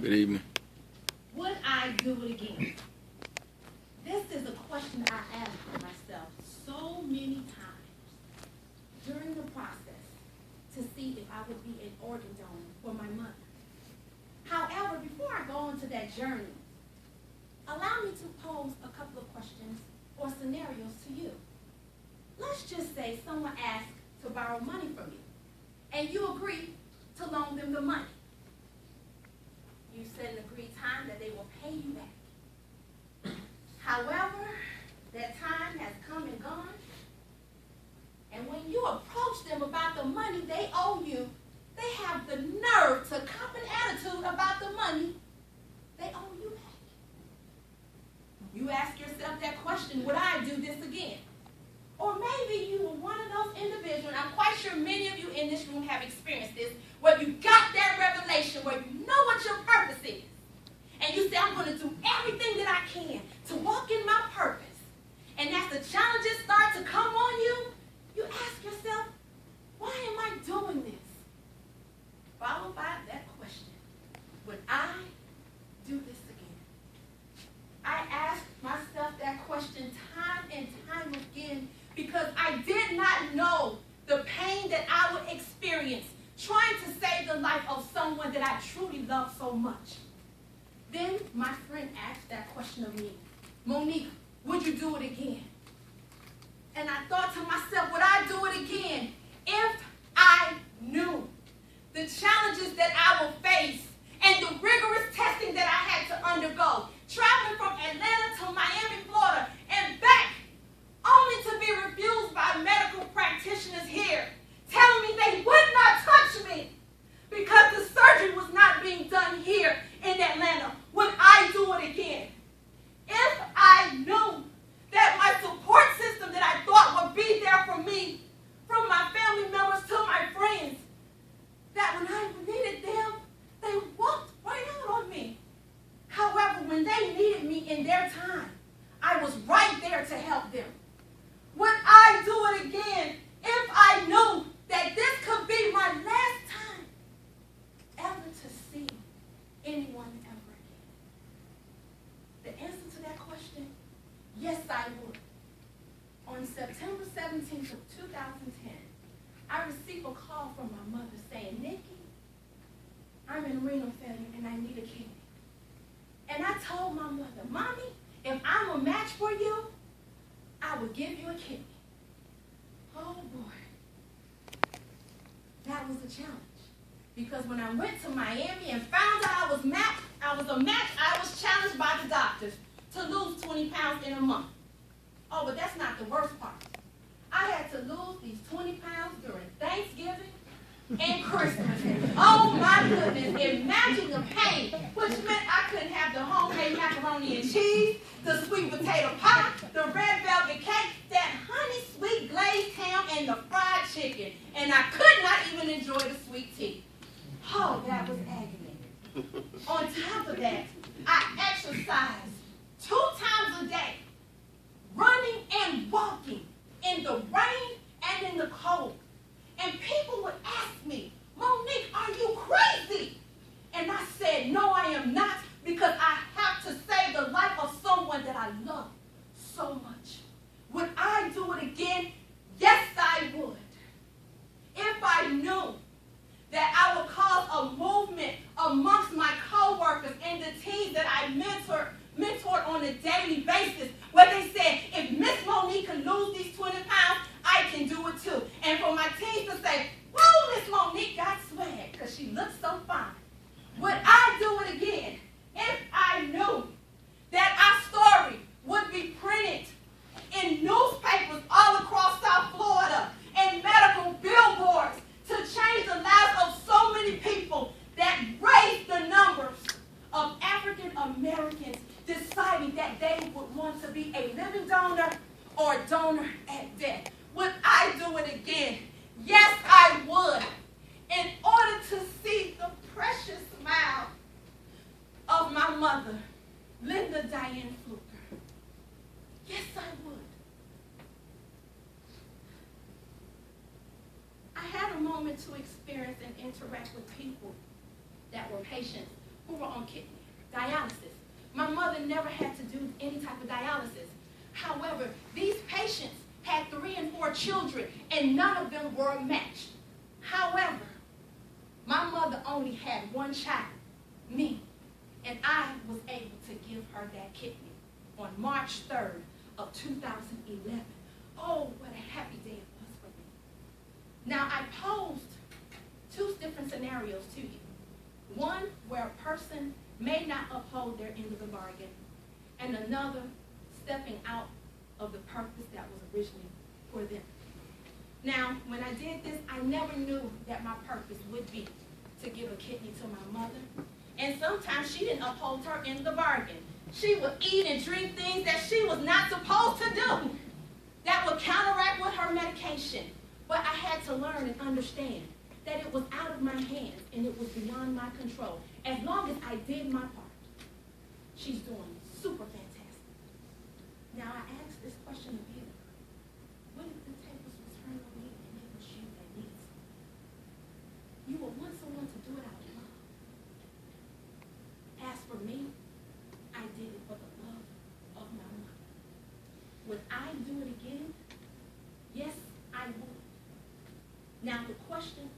Good evening. Would I do it again? This is a question I asked myself so many times during the process to see if I would be an organ donor for my mother. However, before I go into that journey, allow me to pose a couple of questions or scenarios to you. Let's just say someone asks to borrow money from you, and you agree to loan them the money. You set an agreed time that they will pay you back. However, that time has come and gone, and when you approach them about the money they owe you, they have the nerve to cop an attitude about the money they owe you back. You ask yourself that question, would I do this again? Or maybe you were one of those individuals, and I'm quite sure many of you in this room have experienced this, where you got that revelation, where you know what your purpose is. And you say, I'm going to do everything that I can to walk in my purpose. And as the challenges start to come on you, you ask yourself, why am I doing this? Followed by that question, would I do this again? I asked myself that question time and time again because I did not know the pain that I would experience trying to save the life of someone that I truly love so much. Then my friend asked that question of me, Monique, would you do it again? And I thought to myself, would I do it again if I knew the challenges that I will face and the rigorous testing that I had to undergo, traveling from Atlanta to Miami, Florida, and back, only to be refused by medical practitioners here, telling me they would not touch me because the surgery was not being done here in Atlanta. Would I do it again? If I knew that my support system that I thought would be there for me, from my family members to my friends, that when I needed them, they walked right out on me. However, when they needed me in their time, I was right there to help them. Would I do it again if I knew that this could be my last time ever to see anyone ever again? The answer to that question, yes, I would. On September 17th of 2010, I received a call from my mother saying, Nikki, I'm in renal failure and I need a kidney. And I told my mother, Mommy, if I'm a match for you, I will give you a kidney. Oh boy, that was a challenge. Because when I went to Miami and found out I was a match, I was challenged by the doctors to lose 20 pounds in a month. Oh, but that's not the worst part. I had to lose these 20 pounds during Thanksgiving and Christmas. Oh my goodness, imagine the pain, which meant I couldn't have the homemade macaroni and cheese, the sweet potato pie, the red velvet cake, that honey sweet glazed ham, and the fried chicken. And I could not even enjoy the sweet tea. Oh, that was agony. On top of that, I exercised 2 times a day, running and walking in the rain and in the cold. And people would ask me, Monique, are you crazy? And I said, no, I am not, because I have to save the life of someone that I love so much. Would I do it again? Yes, I would. If I knew that I would cause a movement amongst my co-workers and the teams that I mentored on a daily basis, where they said, if Miss Monique can lose these 20 pounds, I can do it too. And for my teams to say, whoa, Miss Monique got swag because she looks so fine. Would I do it again if I knew that our story would be printed in newspapers all across South Florida and medical billboards to change the lives of so many people that raised the numbers of African Americans deciding that they would want to be a living donor or donor at death? Would I do it again? Yes, I would. In order to see the precious smile of my mother, Linda Diane Fluker. Yes, I would. I had a moment to experience and interact with people that were patients who were on kidney dialysis. My mother never had to do any type of dialysis. However, these patients had 3 and 4 children, and none of them were matched. However, my mother only had 1 child, me, and I was able to give her that kidney on March 3rd of 2011. Oh, what a happy day it was for me. Now, I posed 2 different scenarios to you. One where a person may not uphold their end of the bargain, and another stepping out of the purpose that was originally for them. Now, when I did this, I never knew that my purpose would be to give a kidney to my mother. And sometimes she didn't uphold her end of the bargain. She would eat and drink things that she was not supposed to do. That would counteract with her medication. But I had to learn and understand that it was out of my hands and it was beyond my control. As long as I did my part, she's doing super fantastic. Now I asked this question of you. What if the tables was turned on you and it was you that needed something? You would want someone to do it out of love. As for me, I did it for the love of my mother. Would I do it again? Yes, I would. Now the question